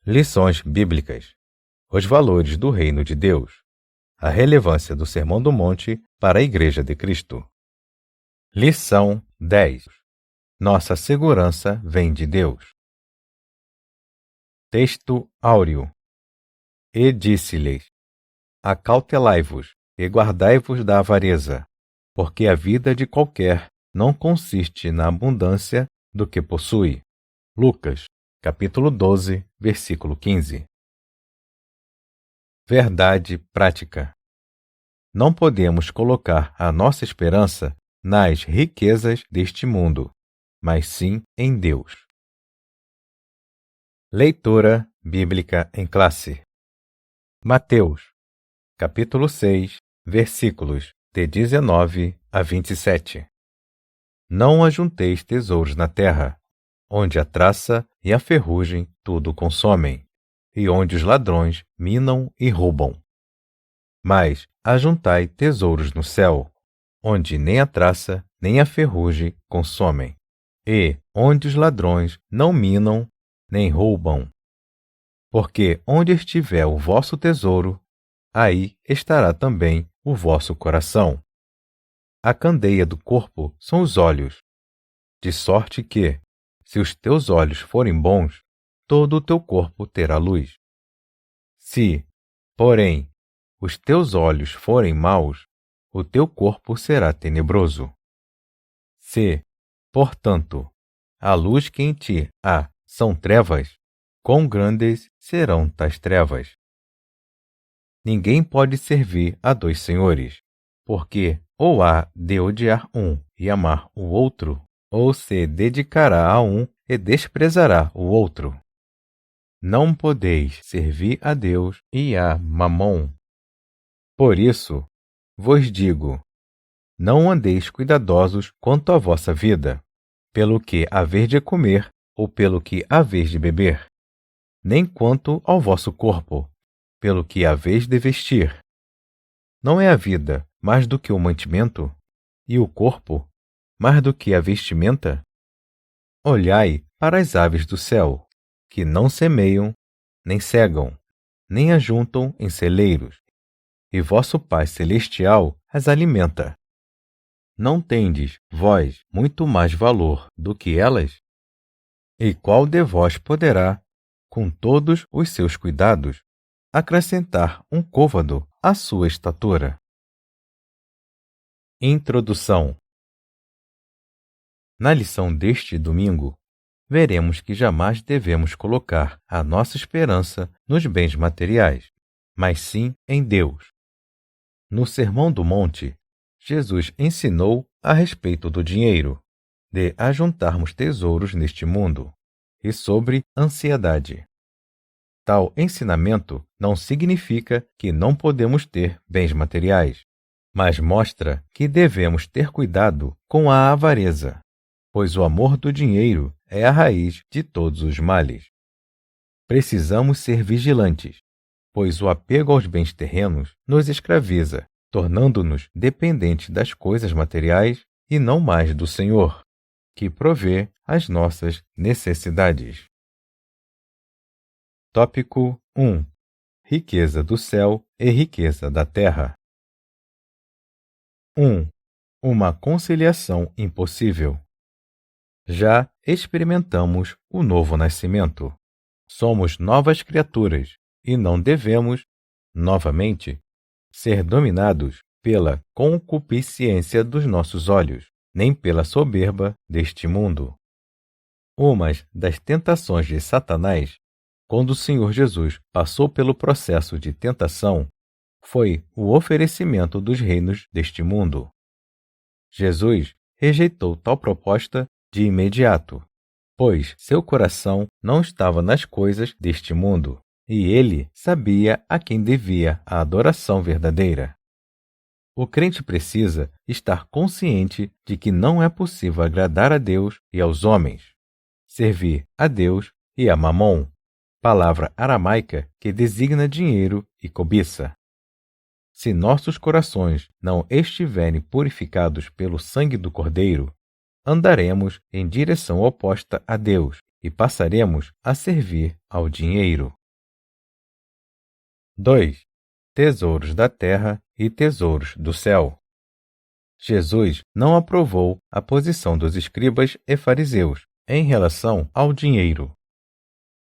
Lições bíblicas. Os valores do Reino de Deus. A relevância do Sermão do Monte para a Igreja de Cristo. Lição 10. Nossa segurança vem de Deus. Texto áureo. E disse-lhes: Acautelai-vos e guardai-vos da avareza, porque a vida de qualquer não consiste na abundância do que possui. Lucas, capítulo 12, versículo 15. Verdade prática. Não podemos colocar a nossa esperança nas riquezas deste mundo, mas sim em Deus. Leitura bíblica em classe. Mateus, capítulo 6, versículos de 19 a 27. Não ajunteis tesouros na terra, onde a traça e a ferrugem tudo consomem, e onde os ladrões minam e roubam. Mas ajuntai tesouros no céu, onde nem a traça nem a ferrugem consomem, e onde os ladrões não minam nem roubam. Porque onde estiver o vosso tesouro, aí estará também o vosso coração. A candeia do corpo são os olhos, de sorte que, se os teus olhos forem bons, todo o teu corpo terá luz. Se, porém, os teus olhos forem maus, o teu corpo será tenebroso. Se, portanto, a luz que em ti há são trevas, quão grandes serão tais trevas? Ninguém pode servir a dois senhores, porque ou há de odiar um e amar o outro, ou se dedicará a um e desprezará o outro. Não podeis servir a Deus e a Mamom. Por isso, vos digo, não andeis cuidadosos quanto à vossa vida, pelo que haver de comer ou pelo que haver de beber, nem quanto ao vosso corpo, pelo que haveis de vestir. Não é a vida mais do que o mantimento, e o corpo mais do que a vestimenta? Olhai para as aves do céu, que não semeiam, nem cegam, nem ajuntam em celeiros, e vosso Pai Celestial as alimenta. Não tendes, vós, muito mais valor do que elas? E qual de vós poderá, com todos os seus cuidados, acrescentar um côvado à sua estatura? Introdução. Na lição deste domingo, veremos que jamais devemos colocar a nossa esperança nos bens materiais, mas sim em Deus. No Sermão do Monte, Jesus ensinou a respeito do dinheiro, de ajuntarmos tesouros neste mundo, e sobre ansiedade. Tal ensinamento não significa que não podemos ter bens materiais, mas mostra que devemos ter cuidado com a avareza, pois o amor do dinheiro é a raiz de todos os males. Precisamos ser vigilantes, pois o apego aos bens terrenos nos escraviza, tornando-nos dependentes das coisas materiais e não mais do Senhor, que provê as nossas necessidades. Tópico 1. Riqueza do céu e riqueza da terra. 1. Uma conciliação impossível. Já experimentamos o novo nascimento. Somos novas criaturas e não devemos, novamente, ser dominados pela concupiscência dos nossos olhos, nem pela soberba deste mundo. Uma das tentações de Satanás, quando o Senhor Jesus passou pelo processo de tentação, foi o oferecimento dos reinos deste mundo. Jesus rejeitou tal proposta de imediato, pois seu coração não estava nas coisas deste mundo, e ele sabia a quem devia a adoração verdadeira. O crente precisa estar consciente de que não é possível agradar a Deus e aos homens, servir a Deus e a Mamom, palavra aramaica que designa dinheiro e cobiça. Se nossos corações não estiverem purificados pelo sangue do Cordeiro, andaremos em direção oposta a Deus e passaremos a servir ao dinheiro. 2. Tesouros da terra e tesouros do céu. Jesus não aprovou a posição dos escribas e fariseus em relação ao dinheiro.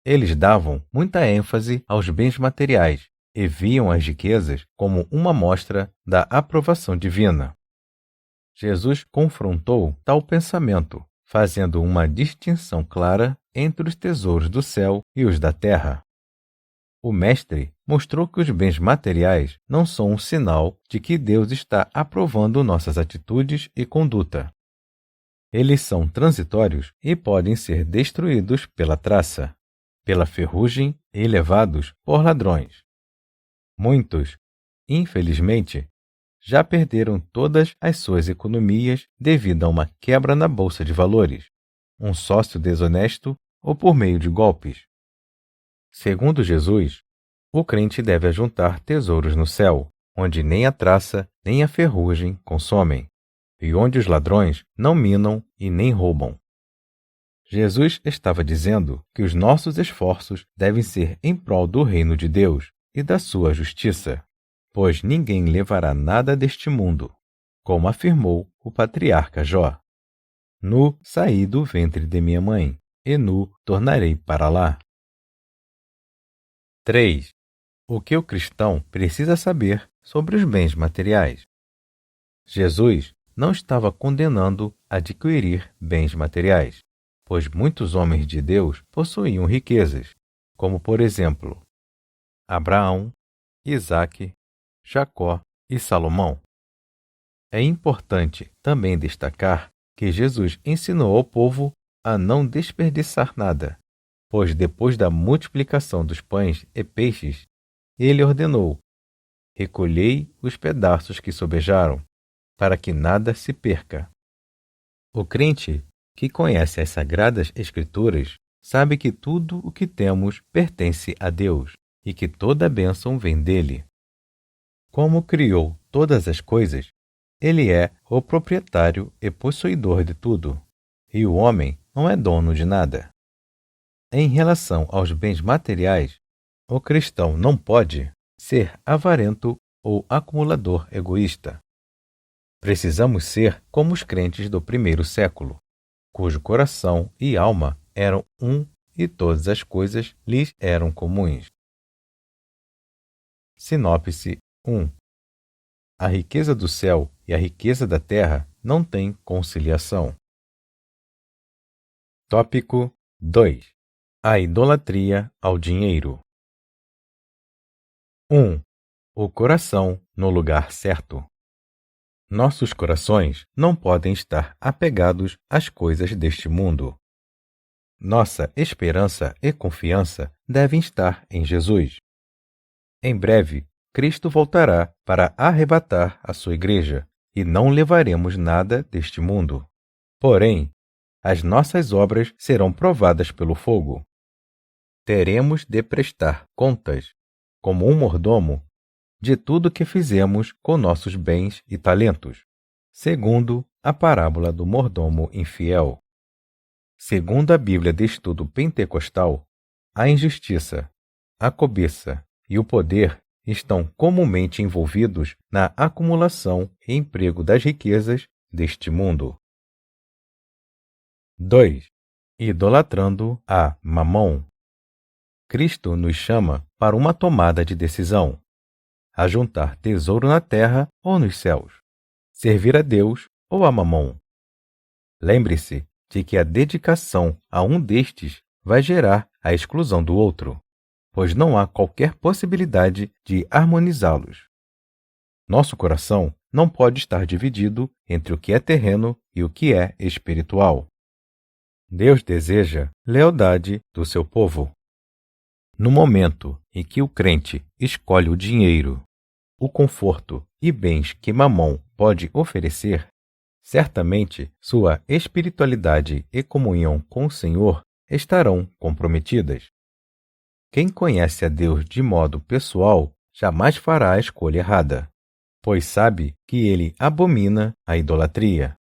Eles davam muita ênfase aos bens materiais e viam as riquezas como uma mostra da aprovação divina. Jesus confrontou tal pensamento, fazendo uma distinção clara entre os tesouros do céu e os da terra. O Mestre mostrou que os bens materiais não são um sinal de que Deus está aprovando nossas atitudes e conduta. Eles são transitórios e podem ser destruídos pela traça, pela ferrugem e levados por ladrões. Muitos, infelizmente, já perderam todas as suas economias devido a uma quebra na bolsa de valores, um sócio desonesto ou por meio de golpes. Segundo Jesus, o crente deve ajuntar tesouros no céu, onde nem a traça nem a ferrugem consomem, e onde os ladrões não minam e nem roubam. Jesus estava dizendo que os nossos esforços devem ser em prol do reino de Deus e da sua justiça, pois ninguém levará nada deste mundo, como afirmou o patriarca Jó. Nu saí do ventre de minha mãe, e nu tornarei para lá. 3. O que o cristão precisa saber sobre os bens materiais. Jesus não estava condenando adquirir bens materiais, pois muitos homens de Deus possuíam riquezas, como por exemplo, Abraão, Isaque, Jacó e Salomão. É importante também destacar que Jesus ensinou ao povo a não desperdiçar nada, pois depois da multiplicação dos pães e peixes, ele ordenou: recolhei os pedaços que sobejaram, para que nada se perca. O crente que conhece as Sagradas Escrituras sabe que tudo o que temos pertence a Deus e que toda bênção vem dele. Como criou todas as coisas, ele é o proprietário e possuidor de tudo, e o homem não é dono de nada. Em relação aos bens materiais, o cristão não pode ser avarento ou acumulador egoísta. Precisamos ser como os crentes do primeiro século, cujo coração e alma eram um e todas as coisas lhes eram comuns. Sinopse 1. A riqueza do céu e a riqueza da terra não têm conciliação. Tópico 2. A idolatria ao dinheiro. 1. O coração no lugar certo. Nossos corações não podem estar apegados às coisas deste mundo. Nossa esperança e confiança devem estar em Jesus. Em breve, Cristo voltará para arrebatar a sua igreja e não levaremos nada deste mundo. Porém, as nossas obras serão provadas pelo fogo. Teremos de prestar contas, como um mordomo, de tudo que fizemos com nossos bens e talentos, segundo a parábola do mordomo infiel. Segundo a Bíblia de Estudo Pentecostal, a injustiça, a cobiça e o poder estão comumente envolvidos na acumulação e emprego das riquezas deste mundo. 2. Idolatrando a Mamon. Cristo nos chama para uma tomada de decisão: ajuntar tesouro na terra ou nos céus, servir a Deus ou a Mamon. Lembre-se de que a dedicação a um destes vai gerar a exclusão do outro, pois não há qualquer possibilidade de harmonizá-los. Nosso coração não pode estar dividido entre o que é terreno e o que é espiritual. Deus deseja lealdade do seu povo. No momento em que o crente escolhe o dinheiro, o conforto e bens que Mamon pode oferecer, certamente sua espiritualidade e comunhão com o Senhor estarão comprometidas. Quem conhece a Deus de modo pessoal jamais fará a escolha errada, pois sabe que ele abomina a idolatria.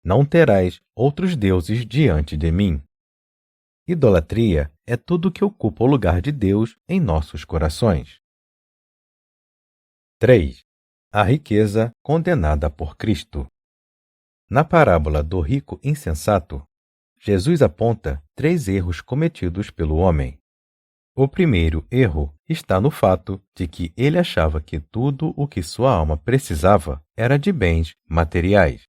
Não terás outros deuses diante de mim. Idolatria é tudo que ocupa o lugar de Deus em nossos corações. 3. A riqueza condenada por Cristo. Na parábola do rico insensato, Jesus aponta 3 erros cometidos pelo homem. O primeiro erro está no fato de que ele achava que tudo o que sua alma precisava era de bens materiais.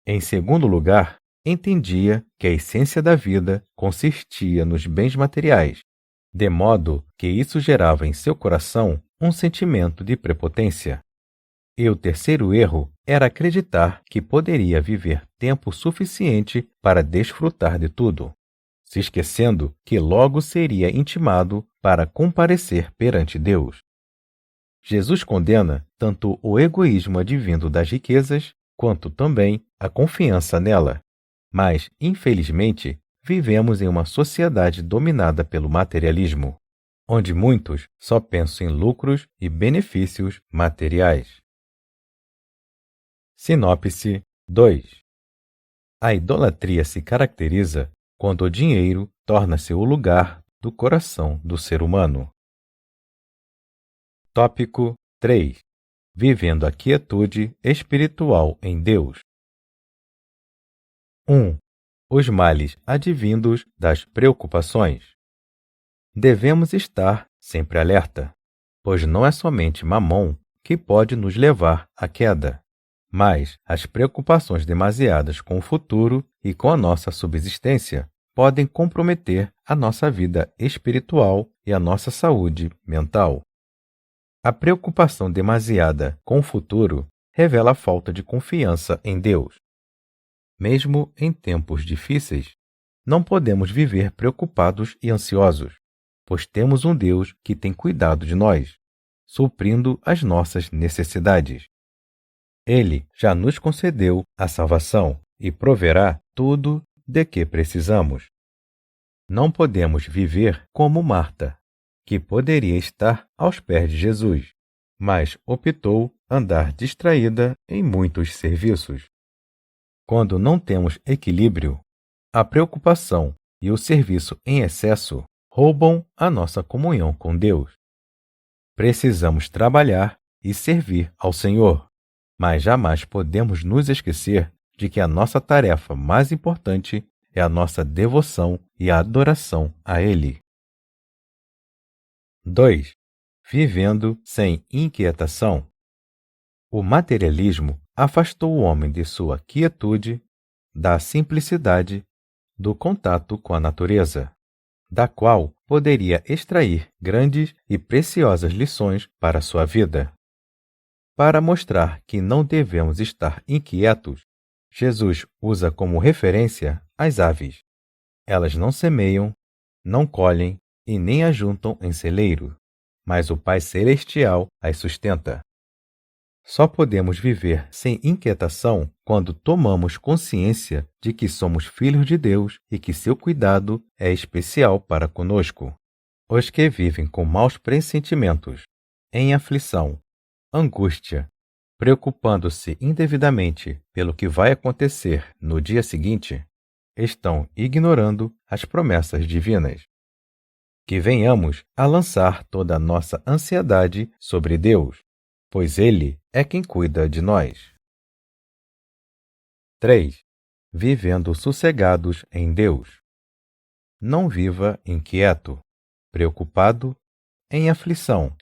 Em segundo lugar, entendia que a essência da vida consistia nos bens materiais, de modo que isso gerava em seu coração um sentimento de prepotência. E o terceiro erro era acreditar que poderia viver tempo suficiente para desfrutar de tudo, se esquecendo que logo seria intimado para comparecer perante Deus. Jesus condena tanto o egoísmo advindo das riquezas, quanto também a confiança nela. Mas, infelizmente, vivemos em uma sociedade dominada pelo materialismo, onde muitos só pensam em lucros e benefícios materiais. Sinopse 2. A idolatria se caracteriza quando o dinheiro torna-se o lugar do coração do ser humano. Tópico 3. Vivendo a quietude espiritual em Deus. 1. Os males advindos das preocupações. Devemos estar sempre alerta, pois não é somente Mamon que pode nos levar à queda, mas as preocupações demasiadas com o futuro e com a nossa subsistência podem comprometer a nossa vida espiritual e a nossa saúde mental. A preocupação demasiada com o futuro revela a falta de confiança em Deus. Mesmo em tempos difíceis, não podemos viver preocupados e ansiosos, pois temos um Deus que tem cuidado de nós, suprindo as nossas necessidades. Ele já nos concedeu a salvação e proverá tudo de que precisamos. Não podemos viver como Marta, que poderia estar aos pés de Jesus, mas optou andar distraída em muitos serviços. Quando não temos equilíbrio, a preocupação e o serviço em excesso roubam a nossa comunhão com Deus. Precisamos trabalhar e servir ao Senhor, mas jamais podemos nos esquecer de que a nossa tarefa mais importante é a nossa devoção e a adoração a Ele. 2. Vivendo sem inquietação. O materialismo afastou o homem de sua quietude, da simplicidade, do contato com a natureza, da qual poderia extrair grandes e preciosas lições para sua vida. Para mostrar que não devemos estar inquietos, Jesus usa como referência as aves. Elas não semeiam, não colhem e nem ajuntam em celeiro, mas o Pai Celestial as sustenta. Só podemos viver sem inquietação quando tomamos consciência de que somos filhos de Deus e que seu cuidado é especial para conosco. Os que vivem com maus pressentimentos, em aflição, angústia, preocupando-se indevidamente pelo que vai acontecer no dia seguinte, estão ignorando as promessas divinas. Que venhamos a lançar toda a nossa ansiedade sobre Deus, pois Ele é quem cuida de nós. 3. Vivendo sossegados em Deus. Não viva inquieto, preocupado, em aflição,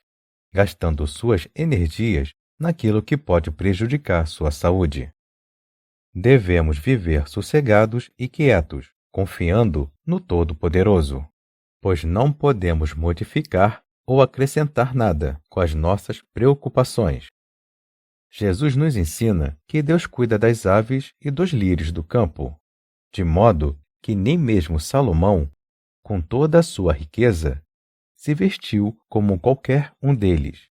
gastando suas energias naquilo que pode prejudicar sua saúde. Devemos viver sossegados e quietos, confiando no Todo-Poderoso, pois não podemos modificar ou acrescentar nada com as nossas preocupações. Jesus nos ensina que Deus cuida das aves e dos lírios do campo, de modo que nem mesmo Salomão, com toda a sua riqueza, se vestiu como qualquer um deles.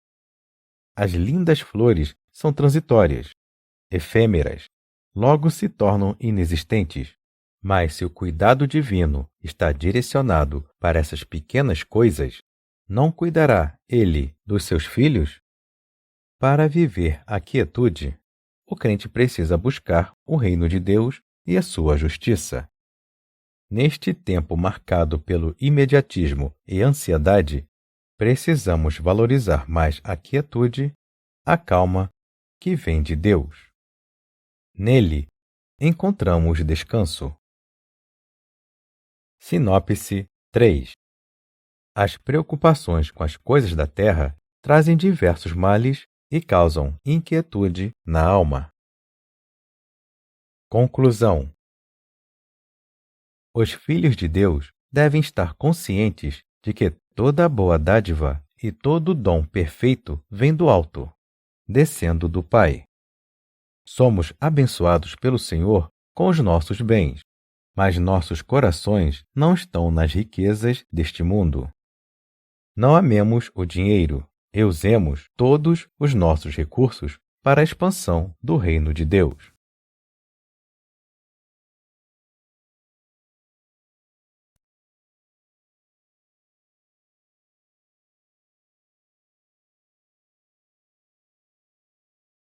As lindas flores são transitórias, efêmeras, logo se tornam inexistentes. Mas se o cuidado divino está direcionado para essas pequenas coisas, não cuidará Ele dos seus filhos? Para viver a quietude, o crente precisa buscar o reino de Deus e a sua justiça. Neste tempo marcado pelo imediatismo e ansiedade, precisamos valorizar mais a quietude, a calma que vem de Deus. Nele, encontramos descanso. Sinopse 3. As preocupações com as coisas da terra trazem diversos males e causam inquietude na alma. Conclusão: os filhos de Deus devem estar conscientes de que toda boa dádiva e todo dom perfeito vem do alto, descendo do Pai. Somos abençoados pelo Senhor com os nossos bens, mas nossos corações não estão nas riquezas deste mundo. Não amemos o dinheiro e usemos todos os nossos recursos para a expansão do reino de Deus.